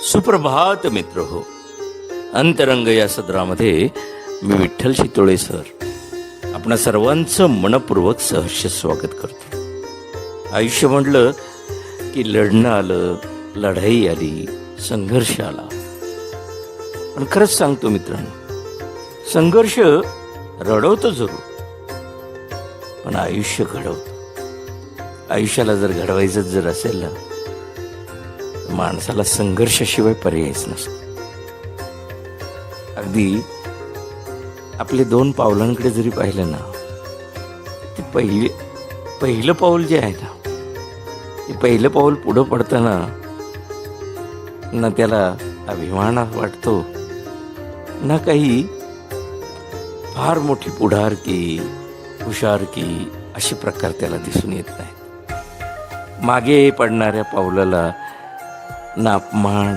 सुप्रभात मित्र हो. अंतरंग या सदरामध्ये मी विठ्ठल शितोळे सर आपणा सर्वांचं मनपूर्वक सहर्ष स्वागत करतो. आयुष्य म्हटलं की लढणं आलं, लढाई आली, संघर्ष आला. पण खरंच सांगतो मित्रांनो, संघर्ष रडवतो जरूर, पण आयुष्य घडवतो. आयुष्याला जर घडवायचं जर असेल ना, माणसाला संघर्षाशिवाय पर्यायच नसतो. अगदी आपले 2 पावलांकडे जरी पाहिलं ना, ते पहिलं पाऊल जे आहे ना, ते पहिलं पाऊल पुढं पडताना ना त्याला अभिमान वाटतो, ना काही फार मोठी पुढारकी, हुशारकी असे प्रकार त्याला दिसून येत नाही. मागे पडणाऱ्या पावलाला ना अपमान,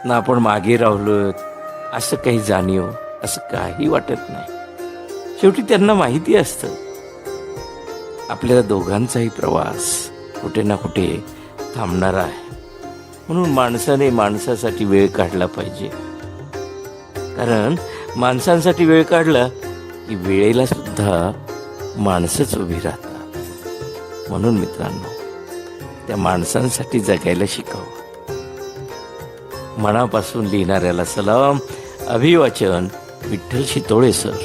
ना आपण मागे राहिलो असं काही जाणीव, असं काही वाटत नाही. शेवटी त्यांना माहिती असतं आपल्या दोघांचाही प्रवास कुठे ना कुठे थांबणारा आहे. म्हणून माणसाने माणसासाठी वेळ काढला पाहिजे, कारण माणसांसाठी वेळ काढला की वेळेला सुद्धा माणसंच उभी राहतात. म्हणून मित्रांनो, त्या माणसांसाठी जगायला शिकावं. मनापासून लिहिणाऱ्याला सलाम. अभिवाचन, विठ्ठल शितोळे सर.